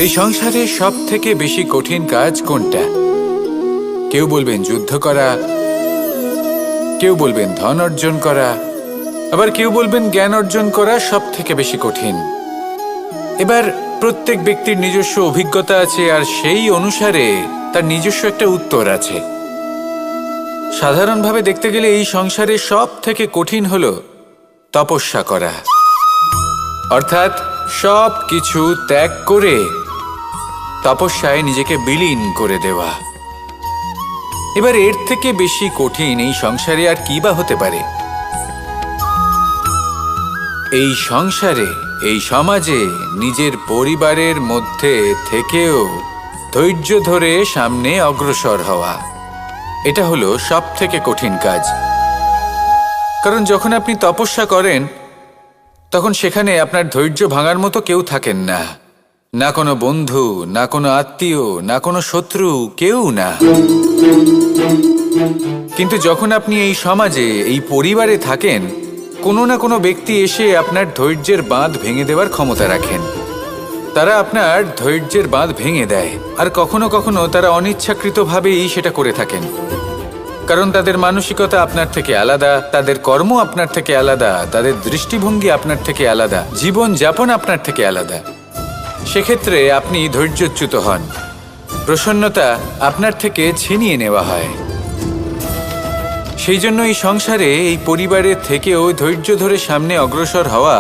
এই সংসারে সব থেকে বেশি কঠিন কাজ কোনটা? কেউ বলবেন যুদ্ধ করা, কেউ বলবেন ধন অর্জন করা, আবার কেউ বলবেন জ্ঞান অর্জন করা সব থেকে বেশি কঠিন। এবার প্রত্যেক ব্যক্তির নিজস্ব অভিজ্ঞতা আছে, আর সেই অনুসারে তার নিজস্ব একটা উত্তর আছে। সাধারণভাবে দেখতে গেলে এই সংসারে সব থেকে কঠিন হলো তপস্যা করা, অর্থাৎ সব কিছু ত্যাগ করে তপস্যায় নিজেকে বিলীন করে দেওয়া। এবার এর থেকে বেশি কঠিন এই সংসারে আর কি বা হতে পারে? এই সংসারে, এই সমাজে, নিজের পরিবারের মধ্যে থেকেও ধৈর্য ধরে সামনে অগ্রসর হওয়া, এটা হলো সব থেকে কঠিন কাজ। কারণ যখন আপনি তপস্যা করেন তখন সেখানে আপনার ধৈর্য ভাঙার মতো কেউ থাকেন না, না কোনো বন্ধু, না কোনো আত্মীয়, না কোনো শত্রু, কেউ না। কিন্তু যখন আপনি এই সমাজে, এই পরিবারে থাকেন, কোনো না কোনো ব্যক্তি এসে আপনার ধৈর্যের বাঁধ ভেঙে দেওয়ার ক্ষমতা রাখেন। তারা আপনার ধৈর্যের বাঁধ ভেঙে দেয়, আর কখনো কখনো তারা অনিচ্ছাকৃতভাবেই সেটা করে থাকেন। কারণ তাদের মানসিকতা আপনার থেকে আলাদা, তাদের কর্ম আপনার থেকে আলাদা, তাদের দৃষ্টিভঙ্গি আপনার থেকে আলাদা, জীবন যাপন আপনার থেকে আলাদা। সেক্ষেত্রে আপনি ধৈর্যচ্যুত হন, প্রসন্নতা আপনার থেকে ছিনিয়ে নেওয়া হয়। সেই জন্য এই সংসারে, এই পরিবারের থেকেও ধৈর্য ধরে সামনে অগ্রসর হওয়া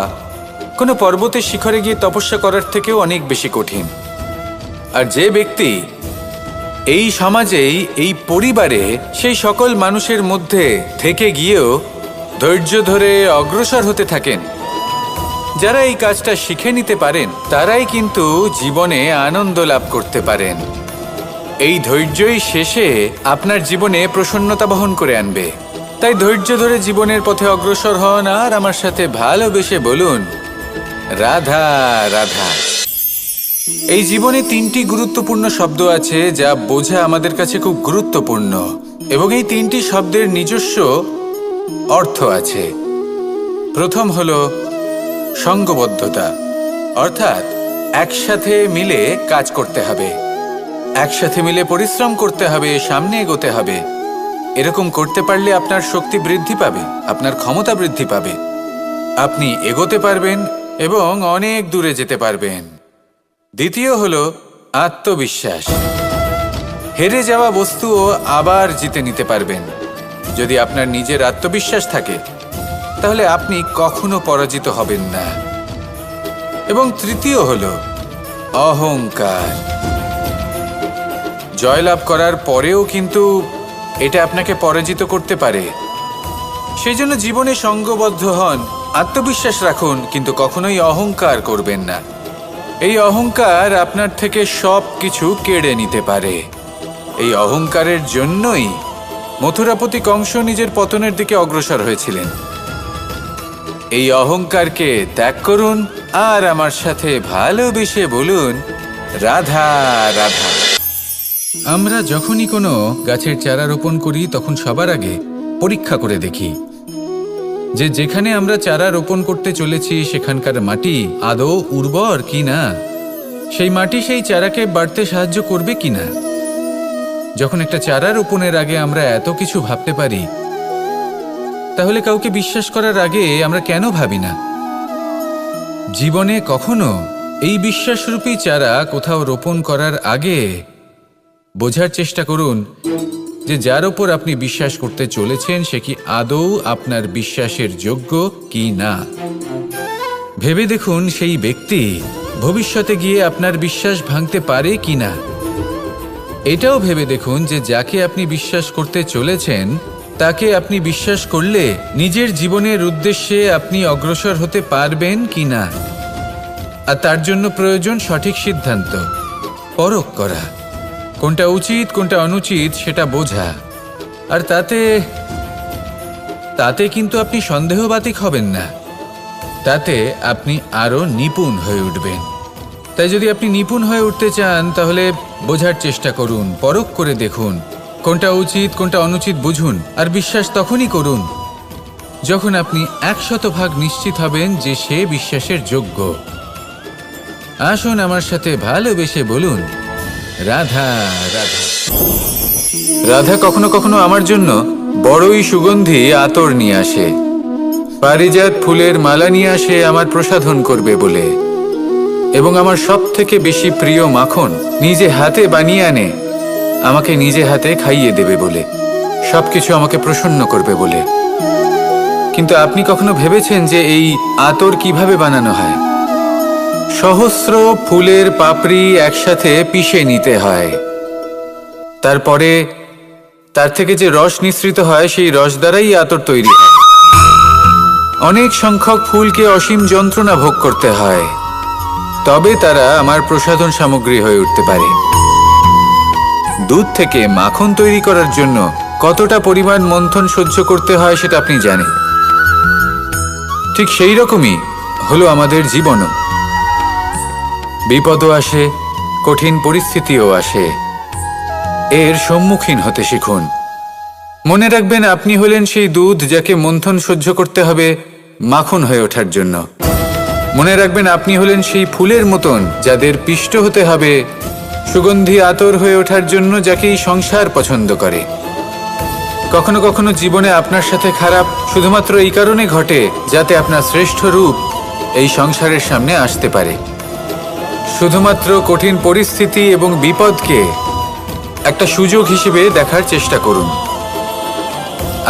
কোনো পর্বতের শিখরে গিয়ে তপস্যা করার থেকেও অনেক বেশি কঠিন। আর যে ব্যক্তি এই সমাজেই, এই পরিবারে, সেই সকল মানুষের মধ্যে থেকে গিয়েও ধৈর্য ধরে অগ্রসর হতে থাকেন, যারা এই কাজটা শিখে নিতে পারেন, তারাই কিন্তু জীবনে আনন্দ লাভ করতে পারেন। এই ধৈর্যই শেষে আপনার জীবনে প্রসন্নতা বহন করে আনবে। তাই ধৈর্য ধরে জীবনের পথে অগ্রসর হন, আর আমার সাথে ভালোবেসে বলুন, রাধা রাধা। এই জীবনে তিনটি গুরুত্বপূর্ণ শব্দ আছে যা বোঝা আমাদের কাছে খুব গুরুত্বপূর্ণ, এবং এই তিনটি শব্দের নিজস্ব অর্থ আছে। প্রথম হলো সঙ্গবদ্ধতা, অর্থাৎ একসাথে মিলে কাজ করতে হবে, একসাথে মিলে পরিশ্রম করতে হবে, সামনে এগোতে হবে। এরকম করতে পারলে আপনার শক্তি বৃদ্ধি পাবে, আপনার ক্ষমতা বৃদ্ধি পাবে, আপনি এগোতে পারবেন এবং অনেক দূরে যেতে পারবেন। দ্বিতীয় হলো আত্মবিশ্বাস। হেরে যাওয়া বস্তুও আবার জিতে নিতে পারবেন। যদি আপনার নিজের আত্মবিশ্বাস থাকে তাহলে আপনি কখনো পরাজিত হবেন না। এবং তৃতীয় হলো অহংকার। জয়লাভ করার পরেও কিন্তু এটা আপনাকে পরাজিত করতে পারে। সেই জন্য জীবনে সঙ্গবদ্ধ হন, আত্মবিশ্বাস রাখুন, কিন্তু কখনোই অহংকার করবেন না। এই অহংকার আপনার থেকে সব কিছু কেড়ে নিতে পারে। এই অহংকারের জন্যই মথুরাপতি কংস নিজের পতনের দিকে অগ্রসর হয়েছিলেন। এই অহংকারকে ত্যাগ করুন, আর আমার সাথে ভালোবেসে বলুন, রাধা রাধা। আমরা যখনই কোনো গাছের চারা রোপণ করি তখন সবার আগে পরীক্ষা করে দেখি যে যেখানে আমরা চারা রোপণ করতে চলেছি সেখানকার মাটি আদৌ উর্বর কিনা, সেই মাটি সেই চারাকে বাড়তে সাহায্য করবে কিনা। যখন একটা চারা রোপণের আগে আমরা এত কিছু ভাবতে পারি, তাহলে কাউকে বিশ্বাস করার আগে আমরা কেন ভাবি না? জীবনে কখনো এই বিশ্বাসরূপী চারা কোথাও রোপণ করার আগে বোঝার চেষ্টা করুন যে যার ওপর আপনি বিশ্বাস করতে চলেছেন সে কি আদৌ আপনার বিশ্বাসের যোগ্য কি না। ভেবে দেখুন সেই ব্যক্তি ভবিষ্যতে গিয়ে আপনার বিশ্বাস ভাঙতে পারে কি না। এটাও ভেবে দেখুন যে যাকে আপনি বিশ্বাস করতে চলেছেন তাকে আপনি বিশ্বাস করলে নিজের জীবনের উদ্দেশ্যে আপনি অগ্রসর হতে পারবেন কি না। আর তার জন্য প্রয়োজন সঠিক সিদ্ধান্ত, পরখ করা, কোনটা উচিত কোনটা অনুচিত সেটা বোঝা। আর তাতে কিন্তু আপনি সন্দেহবাতিক হবেন না, তাতে আপনি আরো নিপুণ হয়ে উঠবেন। তাই যদি আপনি নিপুণ হয়ে উঠতে চান তাহলে বোঝার চেষ্টা করুন, পরখ করে দেখুন, কোনটা উচিত কোনটা অনুচিত বুঝুন। আর বিশ্বাস তখনই করুন যখন আপনি 100% নিশ্চিত হবেন যে সে বিশ্বাসের যোগ্য। আসুন আমার সাথে ভালোবেসে বলুন, রাধা রাধা। রাধা কখনো কখনো আমার জন্য বড়ই সুগন্ধি আতর নিয়ে আসে, পারিজাত ফুলের মালা নিয়ে আসে আমার প্রসাধন করবে বলে, এবং আমার সব থেকে বেশি প্রিয় মাখন নিজে হাতে বানিয়ে আনে আমাকে নিজে হাতে খাইয়ে দেবে বলে, সবকিছু আমাকে প্রসন্ন করবে বলে। কিন্তু আপনি কখনো ভেবেছেন যে এই আতর কিভাবে বানানো হয়? সহস্র ফুলের পাপড়ি একসাথে পিষে নিতে হয়, তারপরে তার থেকে যে রস নিঃসৃত হয় সেই রস দ্বারাই আতর তৈরি হয়। অনেক সংখ্যক ফুলকে অসীম যন্ত্রণা ভোগ করতে হয়, তবে তারা আমার প্রসাধন সামগ্রী হয়ে উঠতে পারে। দুধ থেকে মাখন তৈরি করার জন্য কতটা পরিমাণ মন্থন সহ্য করতে হয় সেটা আপনি জানেন। ঠিক সেই রকমই হলো আমাদের জীবনও। বিপদও আসে, কঠিন পরিস্থিতিও আসে, এর সম্মুখীন হতে শিখুন। মনে রাখবেন, আপনি হলেন সেই দুধ যাকে মন্থন সহ্য করতে হবে মাখন হয়ে ওঠার জন্য। মনে রাখবেন, আপনি হলেন সেই ফুলের মতন যাদের পিষ্ট হতে হবে সুগন্ধি আতর হয়ে ওঠার জন্য, যাকে এই সংসার পছন্দ করে। কখনো কখনো জীবনে আপনার সাথে খারাপ শুধুমাত্র এই কারণে ঘটে যাতে আপনার শ্রেষ্ঠ রূপ এই সংসারের সামনে আসতে পারে। শুধুমাত্র কঠিন পরিস্থিতি এবং বিপদকে একটা সুযোগ হিসেবে দেখার চেষ্টা করুন।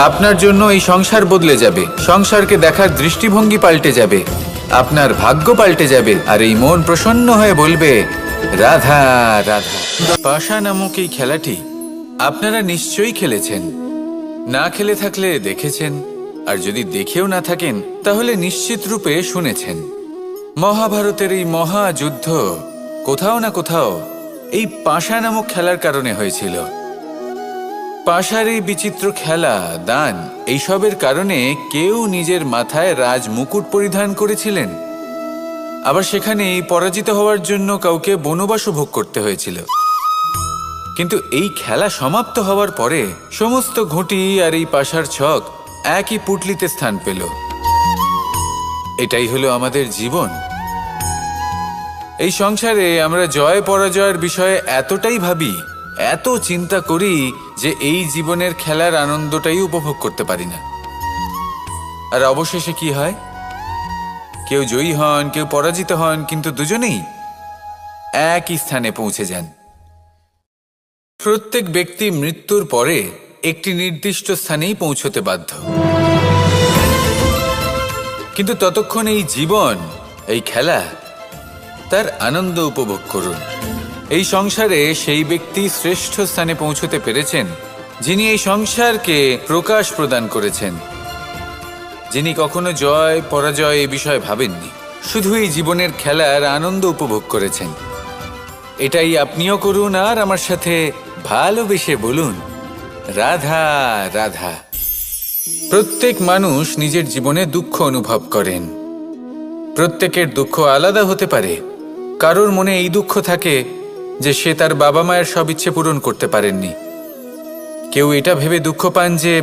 আপনার জন্য এই সংসার বদলে যাবে, সংসারকে দেখার দৃষ্টিভঙ্গি পাল্টে যাবে, আপনার ভাগ্য পাল্টে যাবে, আর এই মন প্রসন্ন হয়ে বলবে, রাধা রাধা। পাশা নামক এই খেলাটি আপনারা নিশ্চয়ই খেলেছেন, না খেলে থাকলে দেখেছেন, আর যদি দেখেও না থাকেন তাহলে নিশ্চিত রূপে শুনেছেন। মহাভারতের এই মহাযুদ্ধ কোথাও না কোথাও এই পাশা নামক খেলার কারণে হয়েছিল। পাশার এই বিচিত্র খেলা, দান, এইসবের কারণে কেউ নিজের মাথায় রাজ মুকুট পরিধান করেছিলেন, আবার সেখানে পরাজিত হওয়ার জন্য কাউকে বনবাসও ভোগ করতে হয়েছিল। কিন্তু এই খেলা সমাপ্ত হওয়ার পরে সমস্ত ঘুঁটি আর এই পাশার ছক একই পুটলিতে স্থান পেল। এটাই হলো আমাদের জীবন। এই সংসারে আমরা জয় পরাজয়ের বিষয়ে এতটাই ভাবি, এত চিন্তা করি যে এই জীবনের খেলার আনন্দটাই উপভোগ করতে পারি না। আর অবশেষে কি হয়? কেউ জয়ী হন, কেউ পরাজিত হন, কিন্তু দুজনেই একই স্থানে পৌঁছে যান। প্রত্যেক ব্যক্তি মৃত্যুর পরে একটি নির্দিষ্ট স্থানেই পৌঁছতে বাধ্য, কিন্তু ততক্ষণ এই জীবন, এই খেলা, তার আনন্দ উপভোগ করুন। এই সংসারে সেই ব্যক্তি শ্রেষ্ঠ স্থানে পৌঁছতে পেরেছেন যিনি এই সংসারকে প্রকাশ প্রদান করেছেন, যিনি কখনো জয় পরাজয় এ বিষয়ে ভাবেননি, শুধু এই জীবনের খেলার আনন্দ উপভোগ করেছেন। এটাই আপনিও করুন, আর আমার সাথে ভালোবেসে বলুন, রাধা রাধা। প্রত্যেক মানুষ নিজের জীবনে দুঃখ অনুভব করেন। প্রত্যেকের দুঃখ আলাদা হতে পারে। কারোর মনে এই দুঃখ থাকে যে সে তার বাবা মায়ের সব ইচ্ছে পূরণ করতে পারেননি। কেউ এটা ভেবে দুঃখ পান যে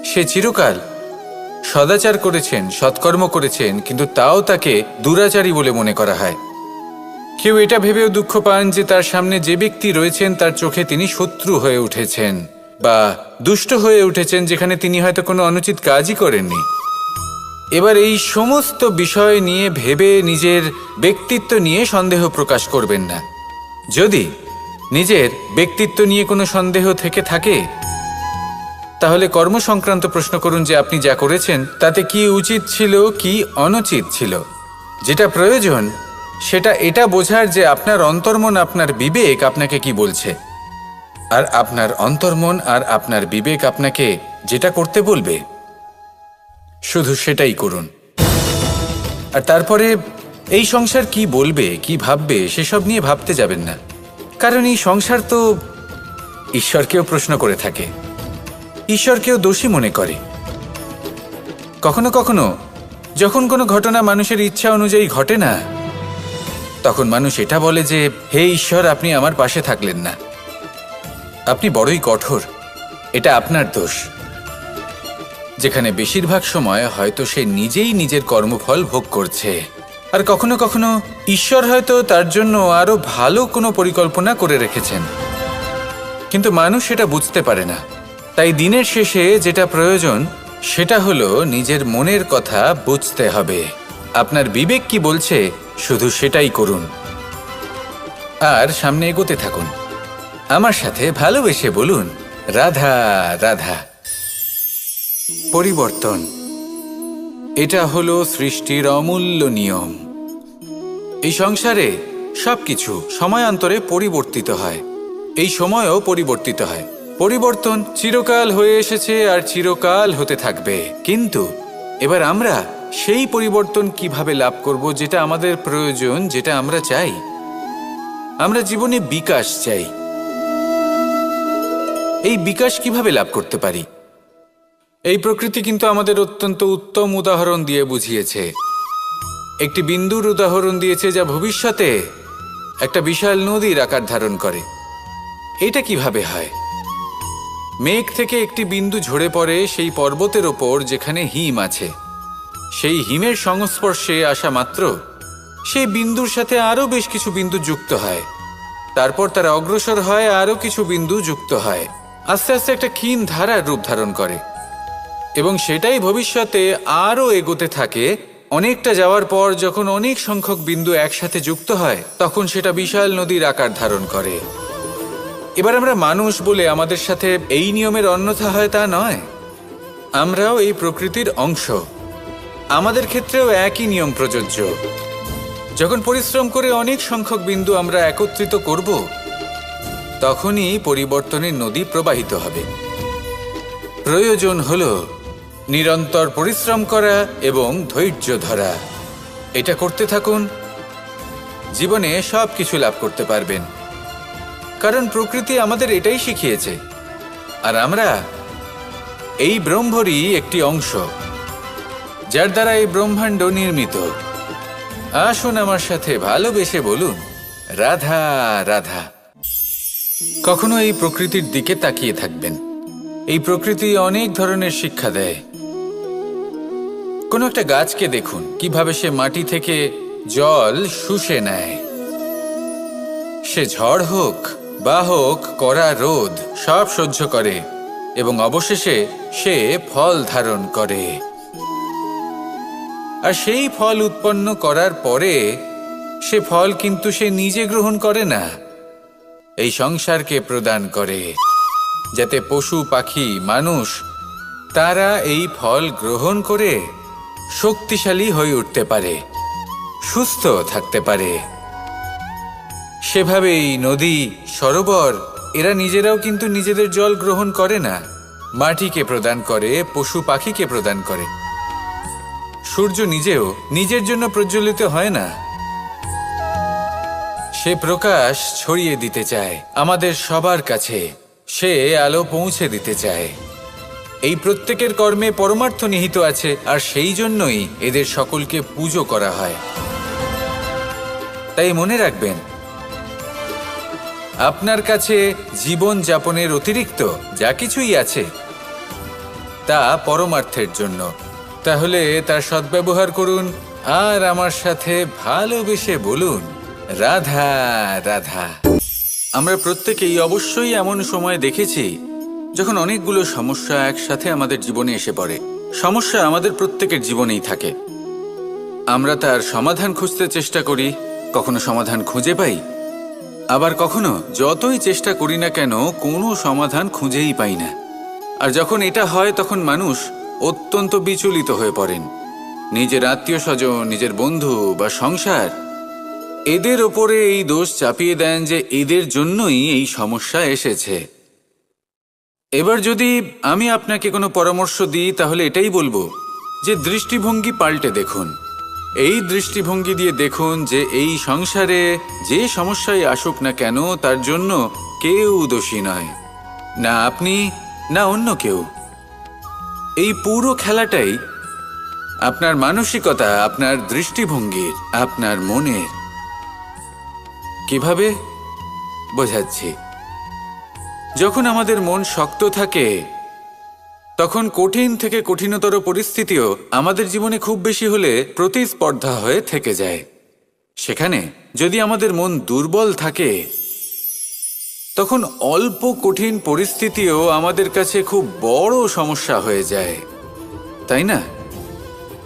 সে চিরকাল সদাচার করেছেন, সৎকর্ম করেছেন, কিন্তু তাও তাকে দুরাচারী বলে মনে করা হয়। কেউ এটা ভেবেও দুঃখ পান যে তার সামনে যে ব্যক্তি রয়েছেন তার চোখে তিনি শত্রু হয়ে উঠেছেন বা দুষ্ট হয়ে উঠেছেন, যেখানে তিনি হয়তো কোনো অনুচিত কাজই করেননি। এবার এই সমস্ত বিষয় নিয়ে ভেবে নিজের ব্যক্তিত্ব নিয়ে সন্দেহ প্রকাশ করবেন না। যদি নিজের ব্যক্তিত্ব নিয়ে কোনো সন্দেহ থেকে থাকে তাহলে কর্ম সংক্রান্ত প্রশ্ন করুন যে আপনি যা করেছেন তাতে কি উচিত ছিল, কি অনুচিত ছিল। যেটা প্রয়োজন সেটা এটা বোঝার যে আপনার অন্তর্মন, আপনার বিবেক আপনাকে কি বলছে, আর আপনার অন্তর্মন আর আপনার বিবেক আপনাকে যেটা করতে বলবে শুধু সেটাই করুন। আর তারপরে এই সংসার কি বলবে, কি ভাববে সেসব নিয়ে ভাবতে যাবেন না, কারণ এই সংসার তো ঈশ্বরকেও প্রশ্ন করে থাকে, ঈশ্বরকেও দোষী মনে করে। কখনো কখনো যখন কোনো ঘটনা মানুষের ইচ্ছা অনুযায়ী ঘটে না, তখন মানুষ এটা বলে যে হে ঈশ্বর, আপনি আমার পাশে থাকলেন না, আপনি বড়ই কঠোর, এটা আপনার দোষ। যেখানে বেশিরভাগ সময় হয়তো সে নিজেই নিজের কর্মফল ভোগ করছে, আর কখনো কখনো ঈশ্বর হয়তো তার জন্য আরো ভালো কোনো পরিকল্পনা করে রেখেছেন, কিন্তু মানুষ সেটা বুঝতে পারে না। তাই দিনের শেষে যেটা প্রয়োজন সেটা হলো নিজের মনের কথা বুঝতে হবে। আপনার বিবেক কি বলছে শুধু সেটাই করুন আর সামনে এগোতে থাকুন। আমার সাথে ভালোবেসে বলুন, রাধা রাধা। পরিবর্তন, এটা হলো সৃষ্টির অমূল্য নিয়ম। এই সংসারে সবকিছু সময়ান্তরে পরিবর্তিত হয়, এই সময়ও পরিবর্তিত হয়। পরিবর্তন চিরকাল হয়ে এসেছে আর চিরকাল হতে থাকবে, কিন্তু এবার আমরা সেই পরিবর্তন কিভাবে লাভ করব যেটা আমাদের প্রয়োজন, যেটা আমরা চাই। আমরা জীবনে বিকাশ চাই। এই বিকাশ কিভাবে লাভ করতে পারি? এই প্রকৃতি কিন্তু আমাদের অত্যন্ত উত্তম উদাহরণ দিয়ে বুঝিয়েছে। একটি বিন্দুর উদাহরণ দিয়েছে যা ভবিষ্যতে একটা বিশাল নদীর আকার ধারণ করে। এটা কিভাবে হয়? মেঘ থেকে একটি বিন্দু ঝরে পড়ে সেই পর্বতের ওপর যেখানে হিম আছে। সেই হিমের সংস্পর্শে আসা মাত্র সেই বিন্দুর সাথে আরও বেশ কিছু বিন্দু যুক্ত হয়। তারপর তারা অগ্রসর হয়, আরও কিছু বিন্দু যুক্ত হয়, আস্তে আস্তে একটা ক্ষীণ ধারার রূপ ধারণ করে এবং সেটাই ভবিষ্যতে আরও এগোতে থাকে। অনেকটা যাওয়ার পর যখন অনেক সংখ্যক বিন্দু একসাথে যুক্ত হয় তখন সেটা বিশাল নদীর আকার ধারণ করে। এবার আমরা মানুষ বলে আমাদের সাথে এই নিয়মের অন্যথা হয় তা নয়। আমরাও এই প্রকৃতির অংশ, আমাদের ক্ষেত্রেও একই নিয়ম প্রযোজ্য। যখন পরিশ্রম করে অনেক সংখ্যক বিন্দু আমরা একত্রিত করব তখনই পরিবর্তনের নদী প্রবাহিত হবে। প্রয়োজন হলো নিরন্তর পরিশ্রম করা এবং ধৈর্য ধরা। এটা করতে থাকুন, জীবনে সব কিছু লাভ করতে পারবেন, কারণ প্রকৃতি আমাদের এটাই শিখিয়েছে। আর আমরা এই ব্রহ্মরই একটি অংশ, যার দ্বারা এই ব্রহ্মাণ্ড নির্মিত। আসুন আমার সাথে ভালোবেসে বলুন, রাধা রাধা। কখনো এই প্রকৃতির দিকে তাকিয়ে থাকবেন। এই প্রকৃতি অনেক ধরনের শিক্ষা দেয়। কোনো একটা গাছকে দেখুন কিভাবে সে মাটি থেকে জল শুষে নেয়। সে ঝড় হোক বা হোক কড়া রোদ সব সহ্য করে এবং অবশেষে সে ফল ধারণ করে। আর সেই ফল উৎপন্ন করার পরে সে ফল কিন্তু সে নিজে গ্রহণ করে না, এই সংসারকে প্রদান করে, যাতে পশু পাখি মানুষ তারা এই ফল গ্রহণ করে শক্তিশালী হয়ে উঠতে পারে, সুস্থ থাকতে পারে। সেভাবেই নদী, সরোবর এরা নিজেরাও কিন্তু নিজেদের জল গ্রহণ করে না, মাটিকে প্রদান করে, পশু পাখিকে প্রদান করে। সূর্য নিজেও নিজের জন্য প্রজ্বলিত হয় না, সে প্রকাশ ছড়িয়ে দিতে চায় আমাদের সবার কাছে, সে আলো পৌঁছে দিতে চায়। এই প্রত্যেকের কর্মে পরমার্থ নিহিত আছে, আর সেই জন্যই এদের সকলকে পুজো করা হয়। তাই মনে রাখবেন, আপনার কাছে জীবন যাপনের অতিরিক্ত যা কিছুই আছে তা পরমার্থের জন্য। তাহলে তার সদ্ব্যবহার করুন আর আমার সাথে ভালোবেসে বলুন, রাধা রাধা। আমরা প্রত্যেকেই অবশ্যই এমন সময় দেখেছি যখন অনেকগুলো সমস্যা একসাথে আমাদের জীবনে এসে পড়ে। সমস্যা আমাদের প্রত্যেকের জীবনেই থাকে। আমরা তার সমাধান খুঁজতে চেষ্টা করি, কখনো সমাধান খুঁজে পাই, আবার কখনো যতই চেষ্টা করি না কেন কোনো সমাধান খুঁজেই পাই না। আর যখন এটা হয় তখন মানুষ অত্যন্ত বিচলিত হয়ে পড়েন। নিজের আত্মীয় স্বজন, নিজের বন্ধু বা সংসার এদের ওপরে এই দোষ চাপিয়ে দেন যে এদের জন্যই এই সমস্যা এসেছে। এবার যদি আমি আপনাকে কোনো পরামর্শ দিই তাহলে এটাই বলবো যে দৃষ্টিভঙ্গি পাল্টে দেখুন। এই দৃষ্টিভঙ্গি দিয়ে দেখুন যে এই সংসারে যে সমস্যায় আসুক না কেন তার জন্য কেউ দোষী নয়, না আপনি না অন্য কেউ। এই পুরো খেলাটাই আপনার মানসিকতা, আপনার দৃষ্টিভঙ্গির, আপনার মনের। কিভাবে বোঝাচ্ছি? যখন আমাদের মন শক্ত থাকে তখন কঠিন থেকে কঠিনতর পরিস্থিতিও আমাদের জীবনে খুব বেশি হলে প্রতিস্পর্ধা হয়ে থেকে যায়। সেখানে যদি আমাদের মন দুর্বল থাকে, তখন অল্প কঠিন পরিস্থিতিও আমাদের কাছে খুব বড় সমস্যা হয়ে যায়, তাই না?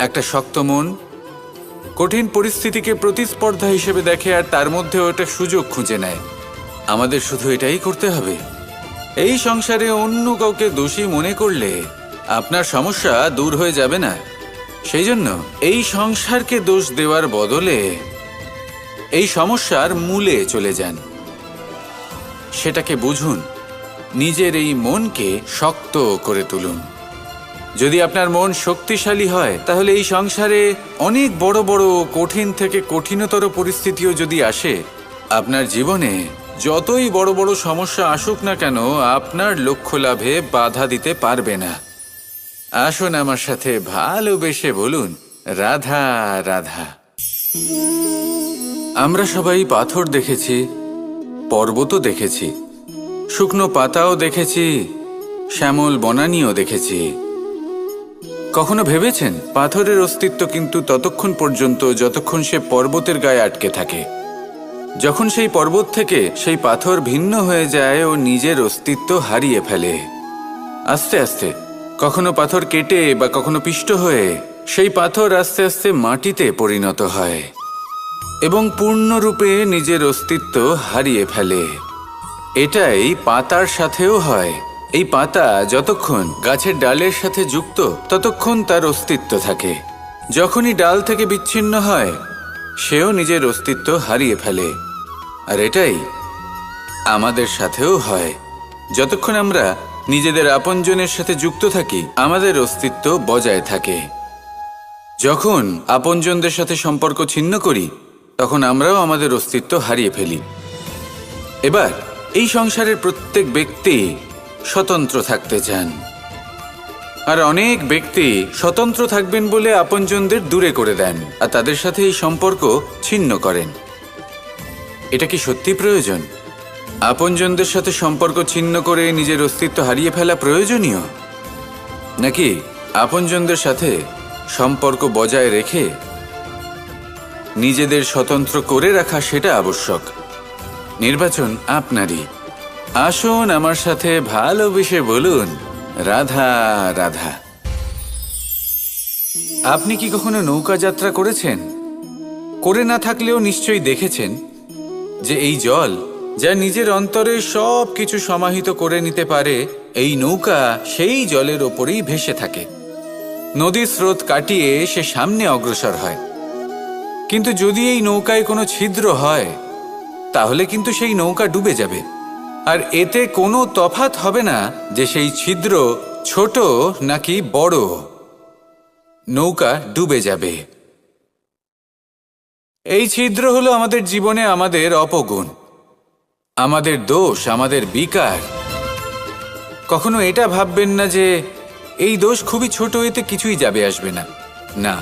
একটা শক্ত মন কঠিন পরিস্থিতিকে প্রতিস্পর্ধা হিসেবে দেখে আর তার মধ্যেও একটা সুযোগ খুঁজে নেয়। আমাদের শুধু এটাই করতে হবে। এই সংসারে অন্য কাউকে দোষী মনে করলে আপনার সমস্যা দূর হয়ে যাবে না। সেই জন্য এই সংসারকে দোষ দেওয়ার বদলে এই সমস্যার মূলে চলে যান, সেটাকে বুঝুন, নিজের এই মনকে শক্ত করে তুলুন। যদি আপনার মন শক্তিশালী হয়, তাহলে এই সংসারে অনেক বড় বড় কঠিন থেকে কঠিনতর পরিস্থিতিও যদি আসে, আপনার জীবনে যতই বড় বড় সমস্যা আসুক না কেন, আপনার লক্ষ্য লাভে বাধা দিতে পারবে না। আসুন আমার সাথে ভালোবেসে বলুন, রাধা রাধা। আমরা সবাই পাথর দেখেছি, পর্বতও দেখেছি, শুকনো পাতাও দেখেছি, শ্যামল বনানীও দেখেছি। কখনো ভেবেছেন পাথরের অস্তিত্ব কিন্তু ততক্ষণ পর্যন্ত যতক্ষণ সে পর্বতের গায়ে আটকে থাকে। যখন সেই পর্বত থেকে সেই পাথর ভিন্ন হয়ে যায় ও নিজের অস্তিত্ব হারিয়ে ফেলে। আস্তে আস্তে কখনো পাথর কেটে বা কখনো পিষ্ট হয়ে সেই পাথর আস্তে আস্তে মাটিতে পরিণত হয় এবং পূর্ণরূপে নিজের অস্তিত্ব হারিয়ে ফেলে। এটাই পাতার সাথেও হয়। এই পাতা যতক্ষণ গাছের ডালের সাথে যুক্ত ততক্ষণ তার অস্তিত্ব থাকে। যখনই ডাল থেকে বিচ্ছিন্ন হয়, সেও নিজের অস্তিত্ব হারিয়ে ফেলে। আর এটাই আমাদের সাথেও হয়। যতক্ষণ আমরা নিজেদের আপনজনের সাথে যুক্ত থাকি, আমাদের অস্তিত্ব বজায় থাকে। যখন আপনজনদের সাথে সম্পর্ক ছিন্ন করি, তখন আমরাও আমাদের অস্তিত্ব হারিয়ে ফেলি। এবার এই সংসারের প্রত্যেক ব্যক্তি স্বতন্ত্র থাকতে চান, আর অনেক ব্যক্তি স্বতন্ত্র থাকবেন বলে আপনজনদের দূরে করে দেন আর তাদের সাথে এই সম্পর্ক ছিন্ন করেন। এটা কি সত্যি প্রয়োজন? আপনজনদের সাথে সম্পর্ক ছিন্ন করে নিজের অস্তিত্ব হারিয়ে ফেলা প্রয়োজনীয়, নাকি আপনজনদের সাথে সম্পর্ক বজায় রেখে নিজেদের স্বতন্ত্র করে রাখা সেটা আবশ্যক? নির্বাচন আপনারই। আসুন আমার সাথে ভালোবেসে বলুন, রাধা রাধা। আপনি কি কখনো নৌকা যাত্রা করেছেন? করে না থাকলেও নিশ্চয়ই দেখেছেন যে এই জল যা নিজের অন্তরে সব কিছু সমাহিত করে নিতে পারে, এই নৌকা সেই জলের ওপরেই ভেসে থাকে। নদীর স্রোত কাটিয়ে সে সামনে অগ্রসর হয়। কিন্তু যদি এই নৌকায় কোনো ছিদ্র হয়, তাহলে কিন্তু সেই নৌকা ডুবে যাবে। আর এতে কোনো তফাৎ হবে না যে সেই ছিদ্র ছোট নাকি বড়, নৌকা ডুবে যাবে। এই ছিদ্র হলো আমাদের জীবনে আমাদের অপগুণ, আমাদের দোষ, আমাদের বিকার। কখনো এটা ভাববেন না যে এই দোষ খুবই ছোট, এতে কিছুই যাবে আসবে না। না,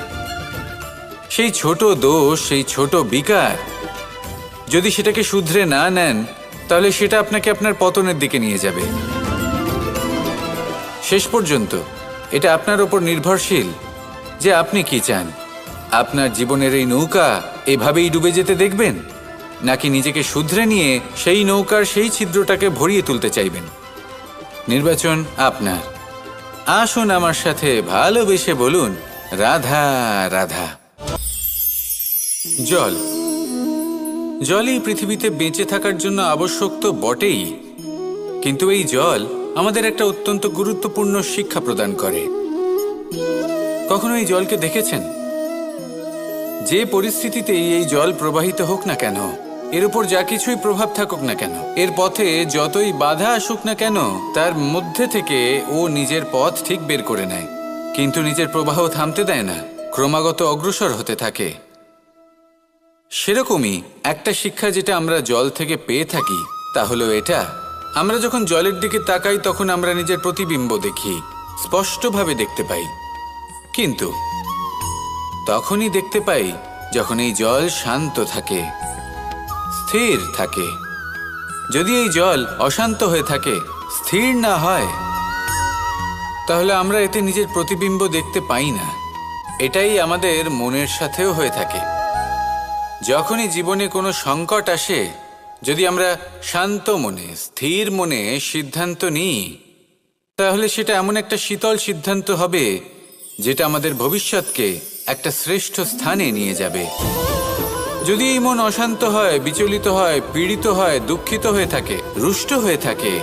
সেই ছোট দোষ, সেই ছোট বিকার যদি সেটাকে শুধরে না নেন, তাহলে সেটা আপনাকে আপনার পতনের দিকে নিয়ে যাবে। শেষ পর্যন্ত এটা আপনার ওপর নির্ভরশীল যে আপনি কি চান। আপনার জীবনের এই নৌকা এভাবেই ডুবে যেতে দেখবেন, নাকি নিজেকে শুধরে নিয়ে সেই নৌকার সেই ছিদ্রটাকে ভরিয়ে তুলতে চাইবেন? নির্বাচন আপনার। আসুন আমার সাথে ভালোবেসে বলুন, রাধা রাধা। জল, জলই পৃথিবীতে বেঁচে থাকার জন্য আবশ্যক তো বটেই, কিন্তু এই জল আমাদের একটা অত্যন্ত গুরুত্বপূর্ণ শিক্ষা প্রদান করে। কখনো এই জলকে দেখেছেন? যে পরিস্থিতিতেই এই জল প্রবাহিত হোক না কেন, এর উপর যা কিছুই প্রভাব থাকুক না কেন, এর পথে যতই বাধা আসুক না কেন, তার মধ্যে থেকে ও নিজের পথ ঠিক বের করে নেয়, কিন্তু নিজের প্রবাহ থামতে দেয় না, ক্রমাগত অগ্রসর হতে থাকে। সেরকমই একটা শিক্ষা যেটা আমরা জল থেকে পেয়ে থাকি, তা হলো এটা: আমরা যখন জলের দিকে তাকাই, তখন আমরা নিজের প্রতিবিম্ব দেখি, স্পষ্টভাবে দেখতে পাই। কিন্তু তখনই দেখতে পাই যখন এই জল শান্ত থাকে, স্থির থাকে। যদি এই জল অশান্ত হয়ে থাকে, স্থির না হয়, তাহলে আমরা এতে নিজের প্রতিবিম্ব দেখতে পাই না। এটাই আমাদের মনের সাথেও হয়ে থাকে। যখনই জীবনে কোনো সংকট আসে, যদি আমরা শান্ত মনে, স্থির মনে সিদ্ধান্ত নিই, তাহলে সেটা এমন একটা শীতল সিদ্ধান্ত হবে যেটা আমাদের ভবিষ্যৎকে একটা শ্রেষ্ঠ স্থানে নিয়ে যাবে। যদি এই মন অশান্ত হয়, বিচলিত হয়, পীড়িত হয়, দুঃখিত হয়ে থাকে, রুষ্ট হয়ে থাকে,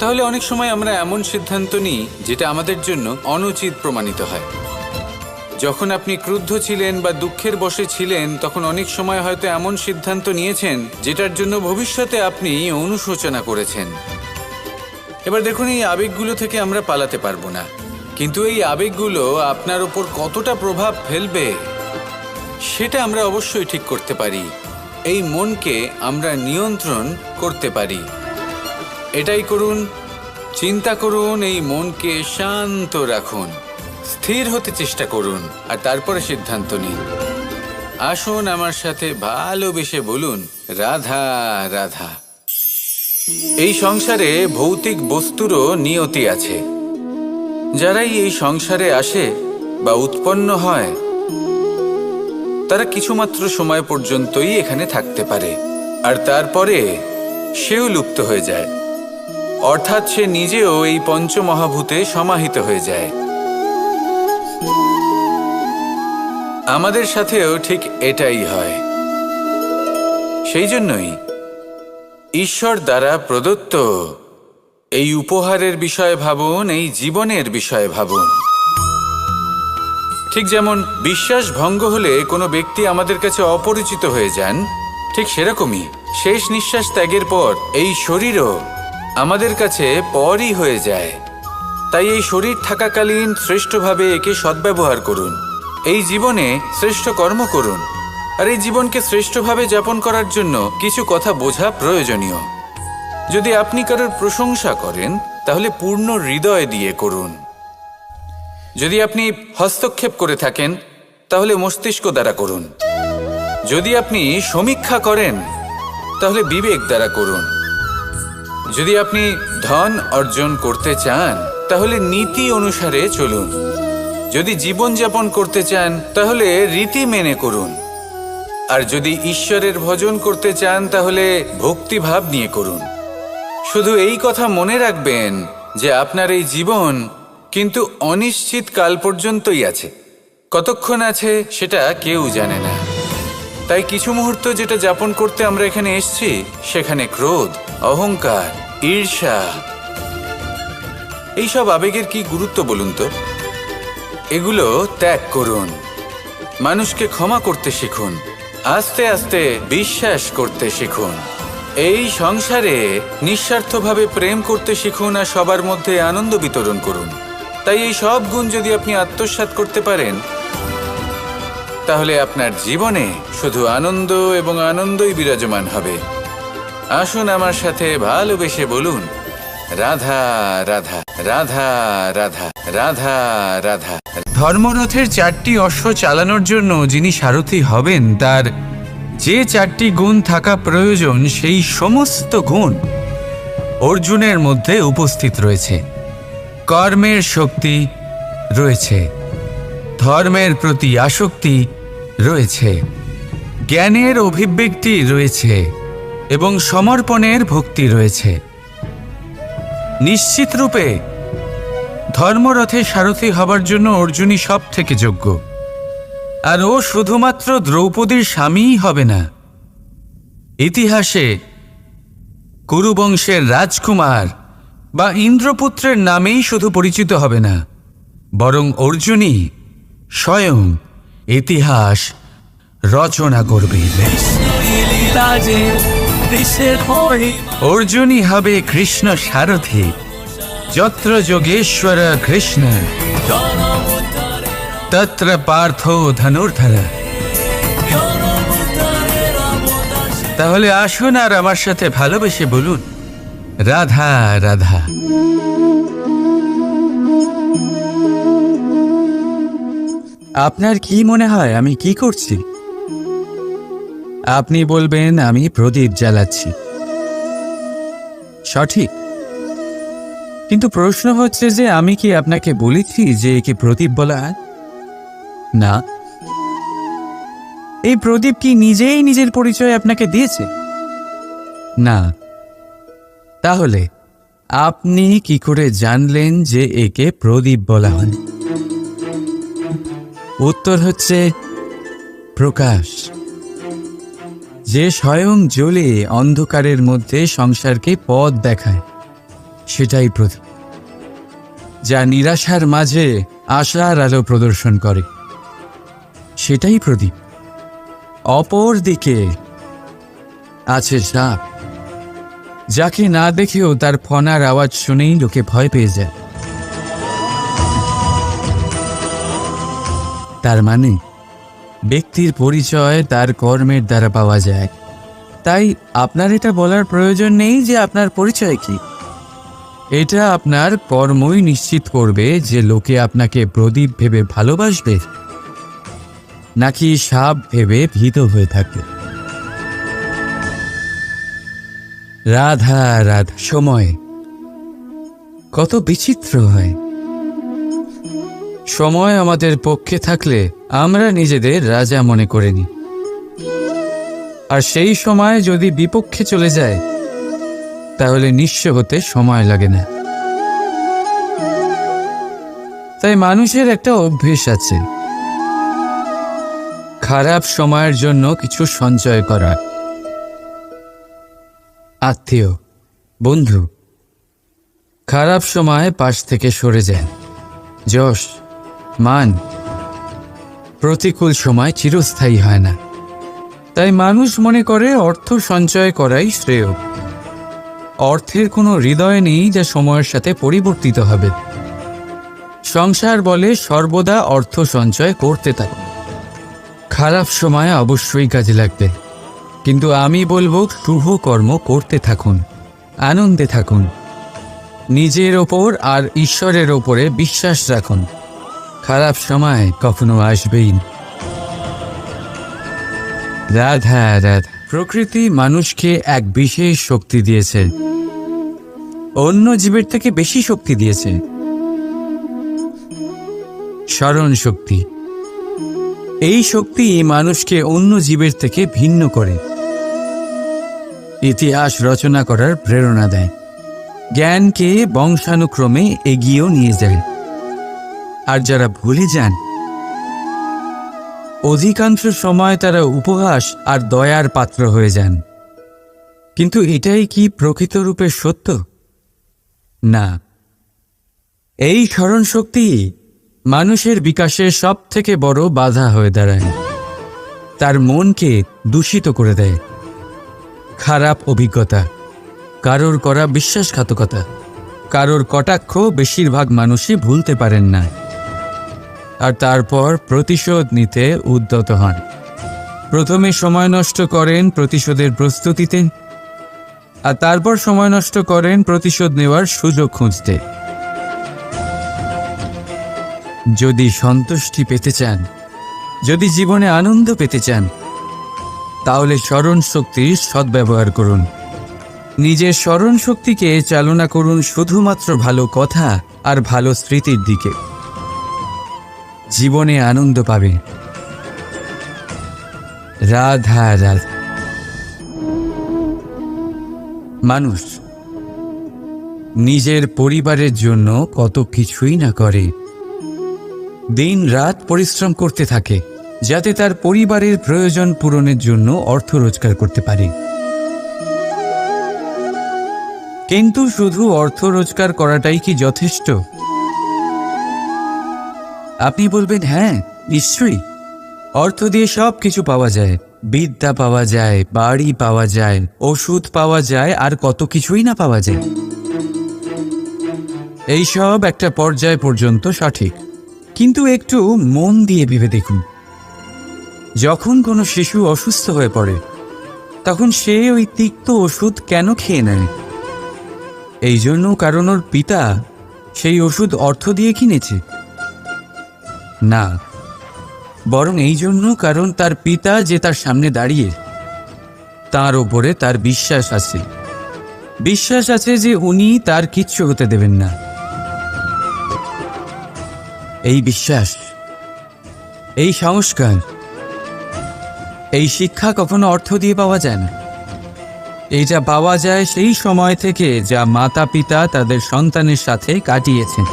তাহলে অনেক সময় আমরা এমন সিদ্ধান্ত নিই যেটা আমাদের জন্য অনুচিত প্রমাণিত হয়। যখন আপনি ক্রুদ্ধ ছিলেন বা দুঃখের বশে ছিলেন, তখন অনেক সময় হয়তো এমন সিদ্ধান্ত নিয়েছেন যেটার জন্য ভবিষ্যতে আপনি অনুশোচনা করেছেন। এবার দেখুন, এই আবেগগুলো থেকে আমরা পালাতে পারবো না, কিন্তু এই আবেগগুলো আপনার উপর কতটা প্রভাব ফেলবে সেটা আমরা অবশ্যই ঠিক করতে পারি। এই মনকে আমরা নিয়ন্ত্রণ করতে পারি। এটাই করুন, চিন্তা করুন, এই মনকে শান্ত রাখুন, স্থির হতে চেষ্টা করুন, আর তারপরে সিদ্ধান্ত নিন। আসুন আমার সাথে ভালোবেসে বলুন, রাধা রাধা। এই সংসারে ভৌতিক বস্তুরও নিয়তি আছে। যারাই এই সংসারে আসে বা উৎপন্ন হয়, তারা কিছুমাত্র সময় পর্যন্তই এখানে থাকতে পারে, আর তারপরে সেও লুপ্ত হয়ে যায়, অর্থাৎ সে নিজেও এই পঞ্চমহাভূতে সমাহিত হয়ে যায়। আমাদের সাথেও ঠিক এটাই হয়। সেই জন্যই ঈশ্বর দ্বারা প্রদত্ত এই উপহারের বিষয়ে ভাবুন, এই জীবনের বিষয়ে ভাবুন। ঠিক যেমন বিশ্বাস ভঙ্গ হলে কোনো ব্যক্তি আমাদের কাছে অপরিচিত হয়ে যান, ঠিক সেরকমই শেষ নিঃশ্বাস ত্যাগের পর এই শরীরও আমাদের কাছে পরই হয়ে যায়। তাই এই শরীর থাকাকালীন শ্রেষ্ঠভাবে একে সদ্ব্যবহার করুন, এই জীবনে শ্রেষ্ঠ কর্ম করুন। আর এই জীবনকে শ্রেষ্ঠভাবে যাপন করার জন্য কিছু কথা বোঝা প্রয়োজনীয়। যদি আপনি কারোর প্রশংসা করেন, তাহলে পূর্ণ হৃদয় দিয়ে করুন। যদি আপনি হস্তক্ষেপ করে থাকেন, তাহলে মস্তিষ্ক দ্বারা করুন। যদি আপনি সমীক্ষা করেন, তাহলে বিবেক দ্বারা করুন। যদি আপনি ধন অর্জন করতে চান, তাহলে নীতি অনুসারে চলুন। যদি জীবনযাপন করতে চান, তাহলে রীতি মেনে করুন। আর যদি ঈশ্বরের ভজন করতে চান, তাহলে ভক্তিভাব নিয়ে করুন। শুধু এই কথা মনে রাখবেন যে আপনার এই জীবন কিন্তু অনিশ্চিত কাল পর্যন্তই আছে। কতক্ষণ আছে সেটা কেউ জানে না। তাই কিছু মুহূর্ত যেটা যাপন করতে আমরা এখানে এসেছি, সেখানে ক্রোধ, অহংকার, ঈর্ষা, এইসব আবেগের কি গুরুত্ব বলুন তো? এগুলো ত্যাগ করুন। মানুষকে ক্ষমা করতে শিখুন, আস্তে আস্তে বিশ্বাস করতে শিখুন। এই সংসারে নিঃস্বার্থভাবে প্রেম করতে শিখুন, আর সবার মধ্যে আনন্দ বিতরণ করুন। তাই এই সব গুণ যদি আপনি আত্মসাৎ করতে পারেন, তাহলে আপনার জীবনে শুধু আনন্দ এবং আনন্দই বিরাজমান হবে। আসুন আমার সাথে ভালোবেসে বলুন, রাধা রাধা, রাধা রাধা, রাধা রাধা। ধর্মরথের 4টি অশ্ব চালানোর জন্য যিনি সারথি হবেন, তার যে 4টি গুণ থাকা প্রয়োজন, সেই সমস্ত গুণ অর্জুনের মধ্যে উপস্থিত রয়েছে। কর্মের শক্তি রয়েছে, ধর্মের প্রতি আসক্তি রয়েছে, জ্ঞানের অভিব্যক্তি রয়েছে এবং সমর্পণের ভক্তি রয়েছে। নিশ্চিত রূপে ধর্মরথে সারথি হবার জন্য অর্জুনই সব থেকে যোগ্য। আর ও শুধুমাত্র দ্রৌপদীর স্বামীই হবে না, ইতিহাসে কুরুবংশের রাজকুমার বা ইন্দ্রপুত্রের নামেই শুধু পরিচিত হবে না, বরং অর্জুনই স্বয়ং ইতিহাস রচনা করবে। অর্জুনই হবে কৃষ্ণ সারথি, যত্র যোগেশ্বর কৃষ্ণ তত্র পার্থ ধনুর্ধর। তাহলে আসুন আর আমার সাথে ভালোবেসে বলুন, রাধা রাধা। আপনার কি মনে হয় আমি কি করছি? আপনি বলবেন আমি প্রদীপ জ্বালাচ্ছি। সঠিক। কিন্তু প্রশ্ন হচ্ছে যে আমি কি আপনাকে বলেছি যে একে প্রদীপ বলা হয়? না। এই প্রদীপ কি নিজেই নিজের পরিচয় আপনাকে দিয়েছে? না। তাহলে আপনি কি করে জানলেন যে একে প্রদীপ বলা হয়? উত্তর হচ্ছে প্রকাশ। যে স্বয়ং জ্বলে অন্ধকারের মধ্যে সংসারকে পথ দেখায়, সেটাই প্রদীপ। যা নিরাশার মাঝে আশার আলো প্রদর্শন করে, সেটাই প্রদীপ। অপর দিকে আছে সাপ, যাকে না দেখেও তার ফনার আওয়াজ শুনেই লোকে ভয় পেয়ে যায়। তার মানে ব্যক্তির পরিচয় তার কর্মের দ্বারা পাওয়া যায়। তাই আপনার এটা বলার প্রয়োজন নেই যে আপনার পরিচয় কি। এটা আপনার কর্মই নিশ্চিত করবে যে লোকে আপনাকে প্রদীপ ভেবে ভালোবাসবে নাকি সাপ ভেবে ভীত হয়ে থাকবে। রাধা রাধা। সময় কত বিচিত্র হয়। সময় আমাদের পক্ষে থাকলে আমরা নিজেদের রাজা মনে করে নিই, আর সেই সময় যদি বিপক্ষে চলে যায় তাহলে নিঃস্ব হতে সময় লাগে না। তাই মানুষের একটা অভ্যেস আছে, খারাপ সময়ের জন্য কিছু সঞ্চয় করা। আত্মীয়, বন্ধু খারাপ সময় পাশ থেকে সরে যায়। যশ, মান প্রতিকূল সময় চিরস্থায়ী হয় না। তাই মানুষ মনে করে অর্থ সঞ্চয় করাই শ্রেয়। অর্থের কোনো হৃদয় নেই যা সময়ের সাথে পরিবর্তিত হবে। সংসার বলে সর্বদা অর্থ সঞ্চয় করতে থাকুন। খারাপ সময় অবশ্যই কাজে লাগবে, কিন্তু আমি বলবো শুভ কর্ম করতে থাকুন, আনন্দে থাকুন, নিজের ওপর আর ঈশ্বরের ওপরে বিশ্বাস রাখুন। খারাপ সময় কখনো আসবেই না। রাধা রাধা। প্রকৃতি মানুষকে এক বিশেষ শক্তি দিয়েছে, অন্য জীবের থেকে বেশি শক্তি দিয়েছে। স্মরণ শক্তি। এই শক্তি মানুষকে অন্য জীবের থেকে ভিন্ন করে, ইতিহাস রচনা করার প্রেরণা দেয়, জ্ঞানকে বংশানুক্রমে এগিয়েও নিয়ে যায়। আর যারা ভুলে যান, অধিকাংশ সময় তারা উপহাস আর দয়ার পাত্র হয়ে যান। কিন্তু এটাই কি প্রকৃত রূপে সত্য? না। এই স্মরণ শক্তি মানুষের বিকাশের সব থেকে বড় বাধা হয়ে দাঁড়ায়। তার মনকে দূষিত করে দেয়। খারাপ অভিজ্ঞতা, কারোর করা বিশ্বাসঘাতকতা, কারোর কটাক্ষ বেশিরভাগ মানুষই ভুলতে পারেন না। আর তারপর প্রতিশোধ নিতে উদ্যত হন। প্রথমে সময় নষ্ট করেন প্রতিশোধের প্রস্তুতিতে, আর তারপর সময় নষ্ট করেন প্রতিশোধ নেওয়ার সুযোগ খুঁজতে। যদি সন্তুষ্টি পেতে চান, যদি জীবনে আনন্দ পেতে চান, তাহলে স্মরণ শক্তির সদ্ব্যবহার করুন। নিজের স্মরণ শক্তিকে চালনা করুন শুধুমাত্র ভালো কথা আর ভালো স্মৃতির দিকে। জীবনে আনন্দ পাবে। রাধা রাধা। মানুষ নিজের পরিবারের জন্য কত কিছুই না করে, দিন রাত পরিশ্রম করতে থাকে যাতে তার পরিবারের প্রয়োজন পূরণের জন্য অর্থ রোজগার করতে পারে। কিন্তু শুধু অর্থ রোজগার করাটাই কি যথেষ্ট? আপনি বলবেন, হ্যাঁ নিশ্চয়ই, অর্থ দিয়ে সব কিছু পাওয়া যায়, বিদ্যা পাওয়া যায়, বাড়ি পাওয়া যায়, ওষুধ পাওয়া যায়, আর কত কিছুই না পাওয়া যায়। এইসব একটা পর্যায় পর্যন্ত সঠিক, কিন্তু একটু মন দিয়ে ভেবে দেখুন, যখন কোনো শিশু অসুস্থ হয়ে পড়ে তখন সে ওই তিক্ত ওষুধ কেন খেয়ে নেয়? এই জন্য কারণ ওর পিতা সেই ওষুধ অর্থ দিয়ে কিনেছে? না, বরং এই জন্য কারণ তার পিতা যে তার সামনে দাঁড়িয়ে, তার ওপরে তার বিশ্বাস আছে, বিশ্বাস আছে যে উনি তার কিচ্ছু হতে দেবেন না। এই বিশ্বাস, এই সংস্কার, এই শিক্ষা কখনো অর্থ দিয়ে পাওয়া যায় না। এইটা পাওয়া যায় সেই সময় থেকে যা মাতা পিতা তাদের সন্তানের সাথে কাটিয়েছেন।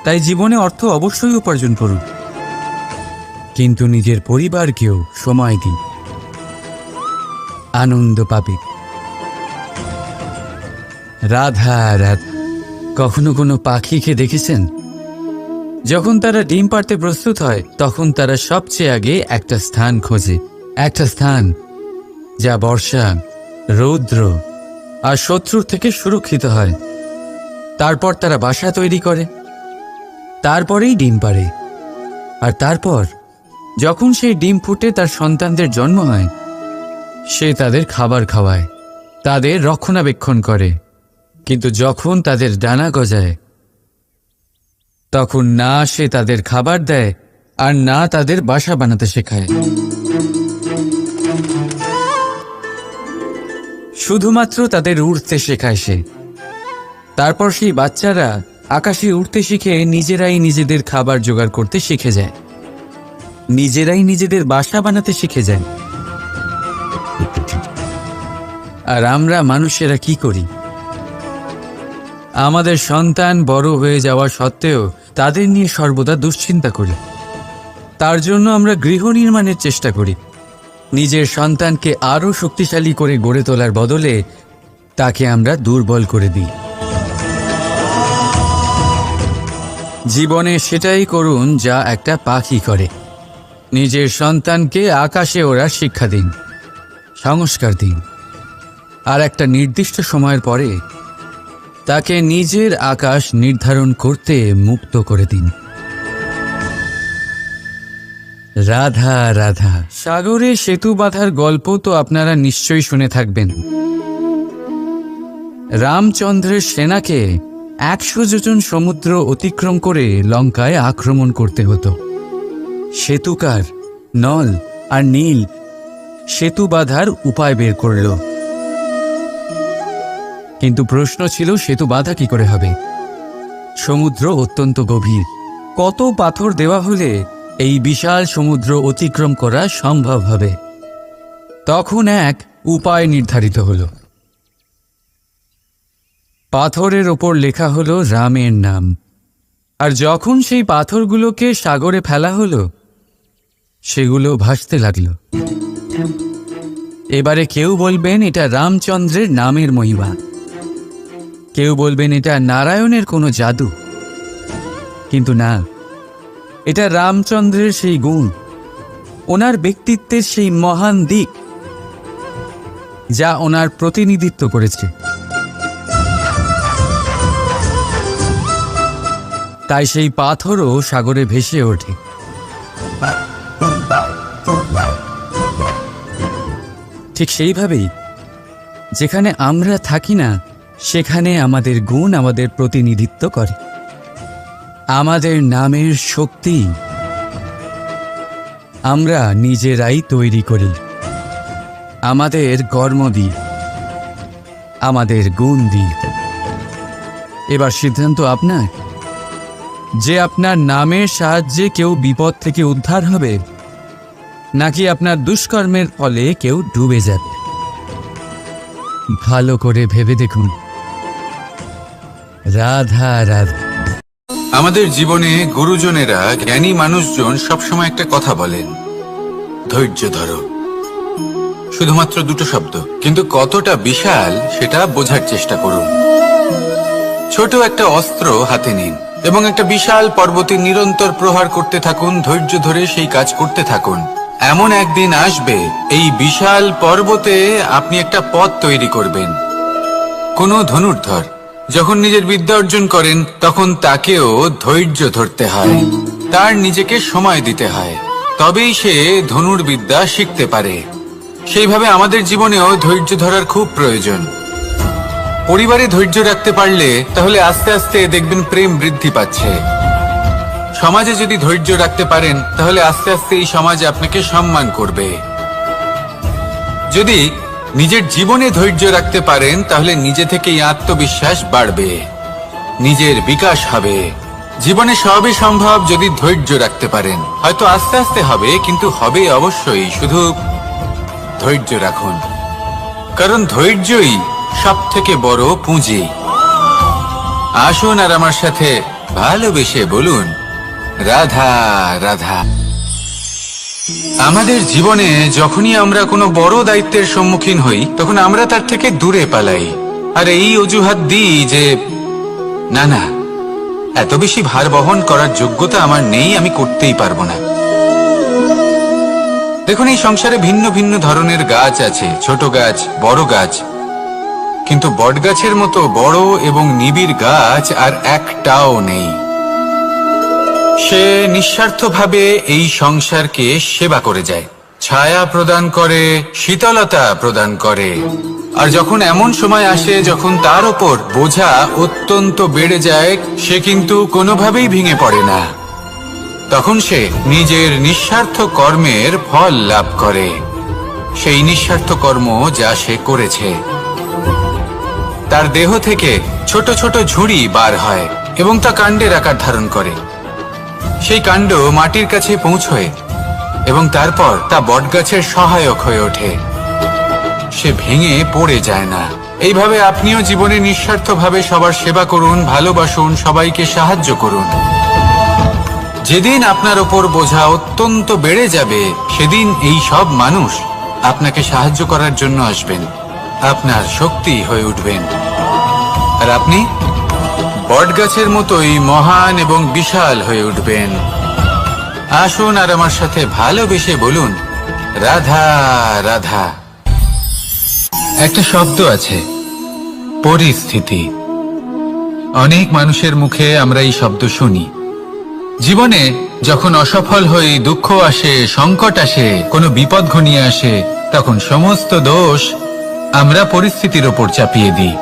তাই জীবনে অর্থ অবশ্যই উপার্জন করুন, কিন্তু নিজের পরিবারকেও সময় দিন, আনন্দ পাবে। রাধা রাধা। কখনো কোনো পাখিকে দেখেছেন? যখন তারা ডিম পাড়তে প্রস্তুত হয় তখন তারা সবচেয়ে আগে একটা স্থান খোঁজে, একটা স্থান যা বর্ষা, রৌদ্র আর শত্রুর থেকে সুরক্ষিত হয়। তারপর তারা বাসা তৈরি করে, তারপরেই ডিম পাড়ে। আর তারপর যখন সেই ডিম ফুটে তার সন্তানদের জন্ম হয়, সে তাদের খাবার খাওয়ায়, তাদের রক্ষণাবেক্ষণ করে। কিন্তু যখন তাদের ডানা গজায় তখন না সে তাদের খাবার দেয় আর না তাদের বাসা বানাতে শেখায়। শুধুমাত্র তাদের উড়তে শেখায় সে। তারপর সেই বাচ্চারা আকাশে উড়তে শিখে নিজেরাই নিজেদের খাবার জোগাড় করতে শিখে যায়, নিজেরাই নিজেদের বাসা বানাতে শিখে যায়। আর আমরা মানুষেরা কি করি? আমাদের সন্তান বড় হয়ে যাওয়া সত্ত্বেও তাদের নিয়ে সর্বদা দুশ্চিন্তা করি। তার জন্য আমরা গৃহ নির্মাণের চেষ্টা করি। নিজের সন্তানকে আরও শক্তিশালী করে গড়ে তোলার বদলে তাকে আমরা দুর্বল করে দিই। জীবনে সেটাই করুন যা একটা পাখি করে। নিজের সন্তানকে আকাশে ওড়ার শিক্ষা দিন, সংস্কার দিন, আর একটা নির্দিষ্ট সময়ের পরে তাকে নিজের আকাশ নির্ধারণ করতে মুক্ত করে দিন। রাধা রাধা। সাগরে সেতু বাঁধার গল্প তো আপনারা নিশ্চয়ই শুনে থাকবেন। রামচন্দ্রের সেনাকে 100 যোজন সমুদ্র অতিক্রম করে লঙ্কায় আক্রমণ করতে হতো। সেতুকার নল আর নীল সেতু বাঁধার উপায় বের করল, কিন্তু প্রশ্ন ছিল সেতু বাঁধা কি করে হবে? সমুদ্র অত্যন্ত গভীর। কত পাথর দেওয়া হলে এই বিশাল সমুদ্র অতিক্রম করা সম্ভব হবে? তখন এক উপায় নির্ধারিত হল। পাথরের ওপর লেখা হলো রামের নাম। আর যখন সেই পাথরগুলোকে সাগরে ফেলা হলো, সেগুলো ভাসতে লাগলো। এবারে কেউ বলবেন এটা রামচন্দ্রের নামের মহিমা, কেউ বলবেন এটা নারায়ণের কোনো জাদু। কিন্তু না, এটা রামচন্দ্রের সেই গুণ, ওনার ব্যক্তিত্বের সেই মহান দিক যা ওনার প্রতিনিধিত্ব করেছে। তাই সেই পাথরও সাগরে ভেসে ওঠে। ঠিক সেইভাবেই যেখানে আমরা থাকি না, সেখানে আমাদের গুণ আমাদের প্রতিনিধিত্ব করে। আমাদের নামের শক্তি আমরা নিজেরাই তৈরি করি, আমাদের কর্ম দিয়ে, আমাদের গুণ দিয়ে। এবার সিদ্ধান্ত আপনার যে আপনার নামের সাহায্যে কেউ বিপদ থেকে উদ্ধার হবে, নাকি আপনার দুষ্কর্মের ফলে কেউ ডুবে যাবে। ভালো করে ভেবে দেখুন। রাধা রাধা। আমাদের জীবনে গুরুজনেরা, জ্ঞানী মানুষজন সবসময় একটা কথা বলেন, ধৈর্য ধরো। শুধুমাত্র দুটো শব্দ, কিন্তু কতটা বিশাল সেটা বোঝার চেষ্টা করুন। ছোট একটা অস্ত্র হাতে নিন এবং একটা বিশাল পর্বতে নিরন্তর প্রহার করতে থাকুন। ধৈর্য ধরে সেই কাজ করতে থাকুন। এমন একদিন আসবে এই বিশাল পর্বতে আপনি একটা পথ তৈরি করবেন। কোনো ধনুর্ধর যখন নিজের বিদ্যা অর্জন করেন তখন তাকেও ধৈর্য ধরতে হয়, তার নিজেকে সময় দিতে হয়, তবেই সে ধনুর্বিদ্যা শিখতে পারে। সেইভাবে আমাদের জীবনেও ধৈর্য ধরার খুব প্রয়োজন। পরিবারে ধৈর্য রাখতে পারলে তাহলে আস্তে আস্তে দেখবেন প্রেম বৃদ্ধি পাচ্ছে। সমাজে যদি ধৈর্য রাখতে পারেন তাহলে আস্তে আস্তে এই সমাজ আপনাকে সম্মান করবে। যদি নিজের জীবনে ধৈর্য রাখতে পারেন তাহলে নিজে থেকেই আত্মবিশ্বাস বাড়বে, নিজের বিকাশ হবে। জীবনে সবই সম্ভব যদি ধৈর্য রাখতে পারেন। হয়তো আস্তে আস্তে হবে, কিন্তু হবে অবশ্যই। শুধু ধৈর্য রাখুন, কারণ ধৈর্যই সব থেকে বড় পুঁজি। আসুন আর আমার সাথে ভালোবেসে বলুন, রাধা রাধা। আমাদের জীবনে যখনই আমরা কোনো বড় দায়িত্বের সম্মুখীন হই, তখন আমরা তার থেকে দূরে পালাই আর এই অজুহাত দিই যে না না, এত বেশি ভার বহন করার যোগ্যতা আমার নেই, আমি করতেই পারবো না। দেখুন, এই সংসারে ভিন্ন ভিন্ন ধরনের গাছ আছে, ছোট গাছ, বড় গাছ, কিন্তু বটগাছের মতো বড় এবং নিবিড় গাছ আর একটাও নেই। সে নিঃস্বার্থভাবে এই সংসারকে সেবা করে যায়, ছায়া প্রদান করে, শীতলতা প্রদান করে। আর যখন এমন সময় আসে যখন তার ওপর বোঝা অত্যন্ত বেড়ে যায়, সে কিন্তু কোনোভাবেই ভেঙে পড়ে না। তখন সে নিজের নিঃস্বার্থ কর্মের ফল লাভ করে, সেই নিঃস্বার্থ কর্ম যা সে করেছে। তার দেহ থেকে ছোট ছোট ঝুড়ি বার হয় এবং তা কাণ্ডের আকার ধারণ করে। সেই কাণ্ড মাটির কাছে পৌঁছয় এবং তারপর তা বটগাছের সহায়ক হয়ে ওঠে। সে ভেঙে পড়ে যায় না। এইভাবে আপনিও জীবনে নিঃস্বার্থভাবে সবার সেবা করুন, ভালোবাসুন, সবাইকে সাহায্য করুন। যেদিন আপনার ওপর বোঝা অত্যন্ত বেড়ে যাবে, সেদিন এই সব মানুষ আপনাকে সাহায্য করার জন্য আসবেন, আপনার শক্তি হয়ে উঠবেন, আর আপনি বটগাছের মতোই মহান এবং বিশাল হয়ে উঠবেন। আসুন আর আমার সাথে ভালোবেসে বলুন, রাধা রাধা। একটা শব্দ আছে, পরিস্থিতি। অনেক মানুষের মুখে আমরা এই শব্দ শুনি। জীবনে যখন অসফল হই, দুঃখ আসে, সংকট আসে, কোনো বিপদ ঘনিয়ে আসে, তখন সমস্ত দোষ আমরা পরিস্থিতির ওপর চাপিয়ে দিই।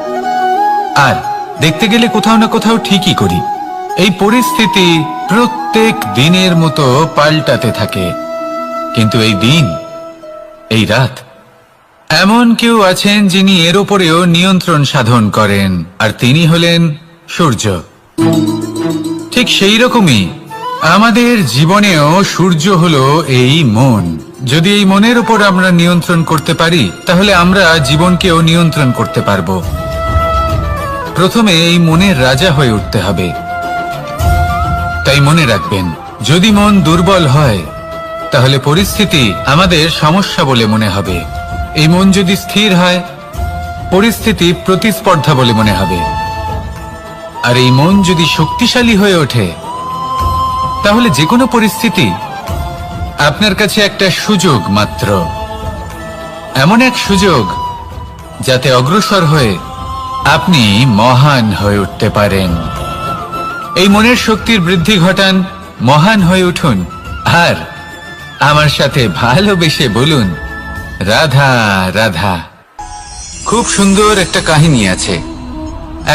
আর দেখতে গেলে কোথাও না কোথাও ঠিকই করি। এই পরিস্থিতি প্রত্যেক দিনের মতো পাল্টাতে থাকে, কিন্তু এই দিন, এই রাত, এমন কেউ আছেন যিনি এর উপরেও নিয়ন্ত্রণ সাধন করেন, আর তিনি হলেন সূর্য। ঠিক সেই রকমই আমাদের জীবনেও সূর্য হলো এই মন। যদি এই মনের উপর আমরা নিয়ন্ত্রণ করতে পারি, তাহলে আমরা জীবনকেও নিয়ন্ত্রণ করতে পারবো। প্রথমে এই মনের রাজা হয়ে উঠতে হবে। তাই মনে রাখবেন, যদি মন দুর্বল হয়, তাহলে পরিস্থিতি আমাদের সমস্যা বলে মনে হবে। এই মন যদি স্থির হয়, পরিস্থিতি প্রতিস্পর্ধা বলে মনে হবে। আর এই মন যদি শক্তিশালী হয়ে ওঠে, তাহলে যে কোনো পরিস্থিতি আপনার কাছে একটা সুযোগ মাত্র, এমন এক সুযোগ যাতে অগ্রসর হয়ে আপনি মহান হয়ে উঠতে পারেন। এই মনের শক্তির বৃদ্ধি ঘটান, মহান হয়ে উঠুন, আর আমার সাথে ভালোবেসে বলুন, রাধা রাধা। খুব সুন্দর একটা কাহিনী আছে।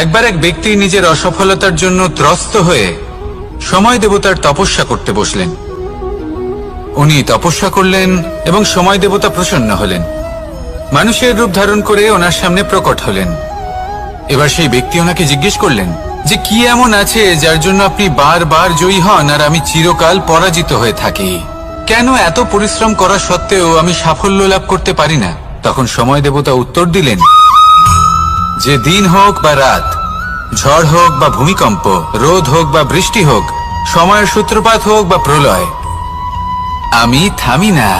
একবার এক ব্যক্তি নিজের অসফলতার জন্য ত্রস্ত হয়ে সময় দেবতার তপস্যা করতে বসলেন। উনি তপস্যা করলেন এবং সময় দেবতা প্রসন্ন হলেন, মানুষের রূপ ধারণ করে ওনার সামনে প্রকট হলেন। এবার সেই ব্যক্তি ওনাকে জিজ্ঞেস করলেন যে কি এমন আছে যার জন্য আপনি বারবার জয়ী হন আর আমি চিরকাল পরাজিত হয়ে থাকি? কেন এত পরিশ্রম করা সত্ত্বেও আমি সাফল্য লাভ করতে পারি না? তখন সময় দেবতা উত্তর দিলেন যে দিন হোক বা রাত, ঝড় হোক বা ভূমিকম্প, রোদ হোক বা বৃষ্টি হোক, সময়ের সূত্রপাত হোক বা প্রলয়, আমি থামি না,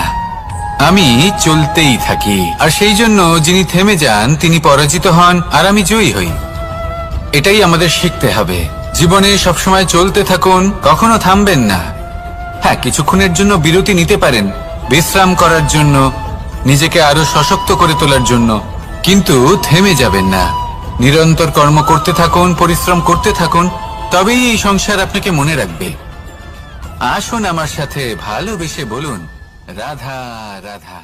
আমি চলতেই থাকি। আর সেই জন্য যিনি থেমে যান তিনি পরাজিত হন আর আমি জয়ী হই। এটাই আমাদের শিখতে হবে। জীবনে সবসময় চলতে থাকুন, কখনো থামবেন না। হ্যাঁ, কিছুক্ষণের জন্য বিরতি নিতে পারেন, বিশ্রাম করার জন্য, নিজেকে আরো সশক্ত করে তোলার জন্য, কিন্তু থেমে যাবেন না। নিরন্তর কর্ম করতে থাকুন, পরিশ্রম করতে থাকুন, তবেই এই সংসার আপনাকে মনে রাখবে। আসুন আমার সাথে ভালোবেসে বলুন, রাধা রাধা।